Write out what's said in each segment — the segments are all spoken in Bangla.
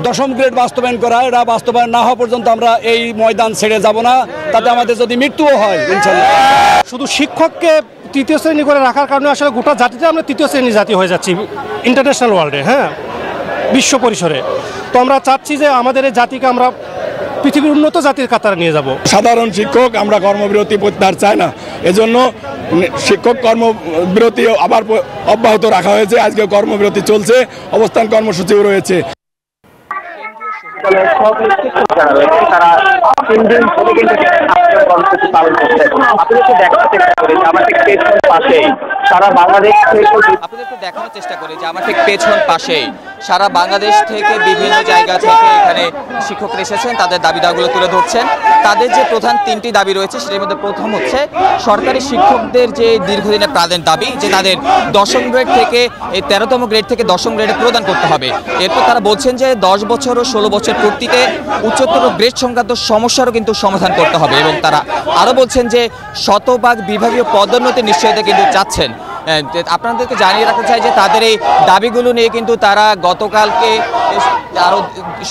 দশম গ্রেড বাস্তবায়ন করা, এটা বাস্তবায়ন না হওয়া পর্যন্ত আমরা এই ময়দান ছেড়ে যাব না, তাতে আমাদের যদি মৃত্যুও হয় ইনশাল্লাহ। শুধু শিক্ষককে তৃতীয় শ্রেণী করে রাখার কারণে আসলে গোটা জাতিতে আমরা তৃতীয় শ্রেণী জাতি হয়ে যাচ্ছি ইন্টারন্যাশনাল ওয়ার্ল্ডে, হ্যাঁ, বিশ্ব পরিসরে। তো আমরা চাচ্ছি যে আমাদের এই জাতিকে আমরা পৃথিবীর উন্নত জাতির কাতারে নিয়ে যাব। সাধারণ শিক্ষক আমরা কর্মবিরতি প্রত্যাহার চাই না, এজন্য শিক্ষক কর্মবিরতি আবার অব্যাহত রাখা হয়েছে। আজকে কর্মবিরতি চলছে, অবস্থান কর্মসূচিও রয়েছে। তারা 3 দিন ধরে কিন্তু কর্মসূচি পালন করছে। আপনাদেরকে দেখানোর চেষ্টা করি যে আমার ঠিক পেছন পাশেই সারা বাংলাদেশ আপনাদেরকে দেখানোর চেষ্টা করি যে আমার ঠিক পেছন পাশেই সারা বাংলাদেশ থেকে বিভিন্ন জায়গা থেকে এখানে শিক্ষকরা এসেছেন, তাদের দাবি দাওয়াগুলো তুলে ধরছেন। তাদের যে প্রধান 3টি দাবি রয়েছে সেটার মধ্যে প্রথম হচ্ছে সরকারি শিক্ষকদের যে দীর্ঘদিনের প্রাণের দাবি, যে তাদের 10ম গ্রেড থেকে এই 13তম গ্রেড থেকে 10ম গ্রেডে প্রদান করতে হবে। এরপর তারা বলছেন যে 10 বছর ও 16 বছর পূর্তিতে উচ্চতর গ্রেড সংক্রান্ত সমস্যারও কিন্তু সমাধান করতে হবে। এবং তারা আরও বলছেন যে শতভাগ বিভাগীয় পদোন্নতির নিশ্চয়তা কিন্তু চাচ্ছেন। আপনাদেরকে জানিয়ে রাখতে চাই যে তাদের এই দাবিগুলো নিয়ে কিন্তু তারা গতকালকে আরও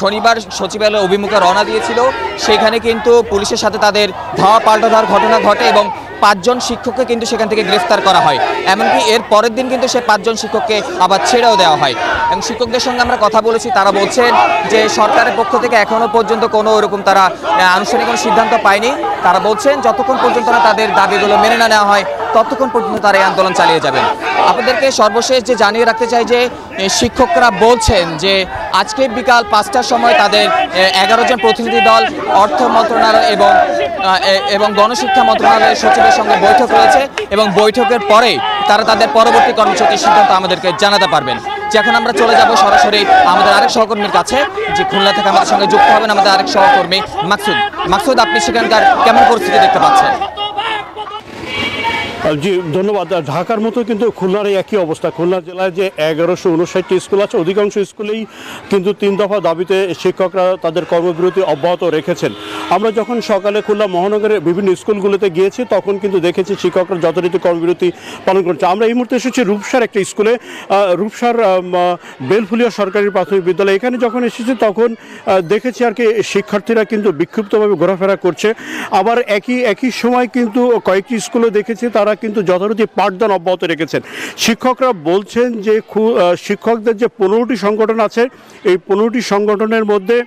শনিবার সচিবালয় অভিমুখে রওনা দিয়েছিল। সেখানে কিন্তু পুলিশের সাথে তাদের ধাওয়া পাল্টা দেওয়ার ঘটনা ঘটে এবং 5 জন শিক্ষককে কিন্তু সেখান থেকে গ্রেফতার করা হয়। এমনকি এর পরের দিন কিন্তু সে 5 জন শিক্ষককে আবার ছেড়েও দেওয়া হয়। এবং শিক্ষকদের সঙ্গে আমরা কথা বলেছি, তারা বলছেন যে সরকারের পক্ষ থেকে এখনও পর্যন্ত কোনো এরকম তারা আনুষ্ঠানিক কোনো সিদ্ধান্ত পায়নি। তারা বলছেন যতক্ষণ পর্যন্ত না তাদের দাবিগুলো মেনে না নেওয়া হয় ততক্ষণ পর্যন্ত তারা এই আন্দোলন চালিয়ে যাবেন। আপনাদেরকে সর্বশেষ যে জানিয়ে রাখতে চাই যে শিক্ষকরা বলছেন যে আজকে বিকাল 5টার সময় তাদের 11 জন প্রতিনিধি দল অর্থ মন্ত্রণালয় এবং গণশিক্ষা মন্ত্রণালয়ের সচিবের সঙ্গে বৈঠক রয়েছে এবং বৈঠকের পরে তারা তাদের পরবর্তী কর্মসূচির সিদ্ধান্ত আমাদেরকে জানাতে পারবেন। যে এখন আমরা চলে যাব সরাসরি আমাদের আরেক সহকর্মীর কাছে, যে খুলনা থেকে আমাদের সঙ্গে যুক্ত হবেন আমাদের আরেক সহকর্মী মাকসুদ। আপনি সেখানকার কেমন পরিস্থিতি দেখতে পাচ্ছেন? জি ধন্যবাদ। ঢাকার মতো কিন্তু খুলনার একই অবস্থা। খুলনা জেলায় যে 1159টি স্কুল আছে, অধিকাংশ স্কুলেই কিন্তু 3 দফা দাবিতে শিক্ষকরা তাদের কর্মবিরতি অব্যাহত রেখেছেন। আমরা যখন সকালে খুলনা মহানগরের বিভিন্ন স্কুলগুলোতে গিয়েছি তখন কিন্তু দেখেছি শিক্ষকরা যথারীতি কর্মবিরতি পালন করছে। আমরা এই মুহূর্তে এসেছি রূপসার একটা স্কুলে, রূপসার বেলফুলিয়া সরকারি প্রাথমিক বিদ্যালয়। এখানে যখন এসেছি তখন দেখেছি আর কি শিক্ষার্থীরা কিন্তু বিক্ষিপ্তভাবে ঘোরাফেরা করছে। আবার একই সময় কিন্তু কয়েকটি স্কুলে দেখেছি তারা কিন্তু যথারীতি পাঠদান অব্যাহত রেখেছেন। শিক্ষকরা বলছেন যে শিক্ষকদের যে 15টি সংগঠন আছে, এই 15টি সংগঠনের মধ্যে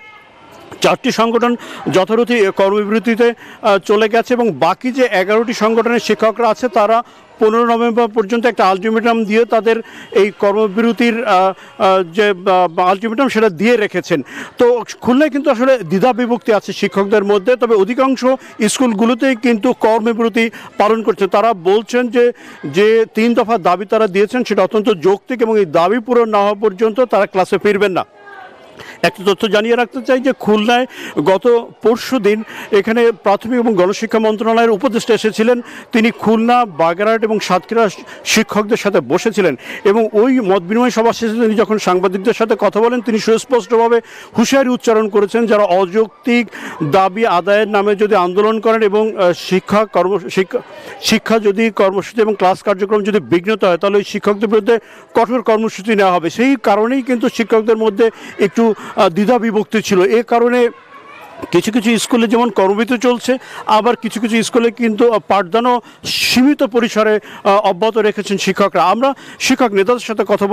4টি সংগঠন যথারীতি কর্মবিরতিতে চলে গেছে এবং বাকি যে 11টি সংগঠনের শিক্ষকরা আছে তারা 15 নভেম্বর পর্যন্ত একটা আলটিমেটাম দিয়ে তাদের এই কর্মবিরতির যে আলটিমেটাম সেটা দিয়ে রেখেছেন। তো খুলনায় কিন্তু আসলে দ্বিধা বিভক্তি আছে শিক্ষকদের মধ্যে, তবে অধিকাংশ স্কুলগুলোতেই কিন্তু কর্মবিরতি পালন করছে। তারা বলছেন যে 3 দফা দাবি তারা দিয়েছেন সেটা অত্যন্ত যৌক্তিক এবং এই দাবি পূরণ না হওয়া পর্যন্ত তারা ক্লাসে ফিরবেন না। একটা তথ্য জানিয়ে রাখতে চাই যে খুলনায় গত পরশু দিন এখানে প্রাথমিক এবং গণশিক্ষা মন্ত্রণালয়ের উপদেষ্টা এসেছিলেন। তিনি খুলনা, বাগেরহাট এবং সাতক্ষীরা শিক্ষকদের সাথে বসেছিলেন এবং ওই মত বিনিময় সভা শেষে তিনি যখন সাংবাদিকদের সাথে কথা বলেন তিনি সুস্পষ্টভাবে হুঁশিয়ারি উচ্চারণ করেছেন যারা অযৌক্তিক দাবি আদায়ের নামে যদি আন্দোলন করেন এবং শিক্ষা যদি কর্মসূচি এবং ক্লাস কার্যক্রম যদি বিঘ্নিত হয় তাহলে ওই শিক্ষকদের বিরুদ্ধে কঠোর কর্মসূচি নেওয়া হবে। সেই কারণেই কিন্তু শিক্ষকদের মধ্যে একটু দ্বিধা বিভক্তি ছিল। এ কারণে কিছু কিছু স্কুলে যেমন কর্মবিরতি চলছে, আবার কিছু কিছু স্কুলে কিন্তু পাঠদানও সীমিত পরিসরে অব্যাহত রেখেছেন শিক্ষকরা। আমরা শিক্ষক নেতাদের সাথে কথা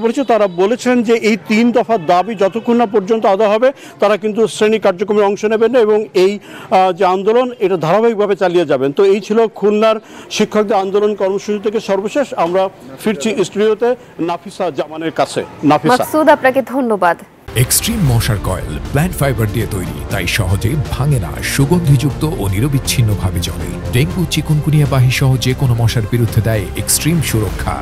বলেছি, তারা বলেছেন যে এই 3 দফা দাবি যতক্ষণ না পর্যন্ত আদায় হবে তারা কিন্তু শ্রেণী কার্যক্রমে অংশ নেবেন না এবং এই যে আন্দোলন এটা ধারাবাহিকভাবে চালিয়ে যাবেন। তো এই ছিল খুলনার শিক্ষকদের আন্দোলন কর্মসূচি থেকে সর্বশেষ। আমরা ফিরছি স্টুডিওতে নাফিসা জামানের কাছে। মাকসুদ, আপনাকে ধন্যবাদ। এক্সট্রিম মশার কয়েল প্ল্যান্ট ফাইবার দিয়ে তৈরি, তাই সহজে ভাঙে না, সুগন্ধিযুক্ত ও নিরবিচ্ছিন্নভাবে জ্বলে। ডেঙ্গু, চিকুনগুনিয়া বাহি সহ যে কোনো মশার বিরুদ্ধে দেয় এক্সট্রিম সুরক্ষা।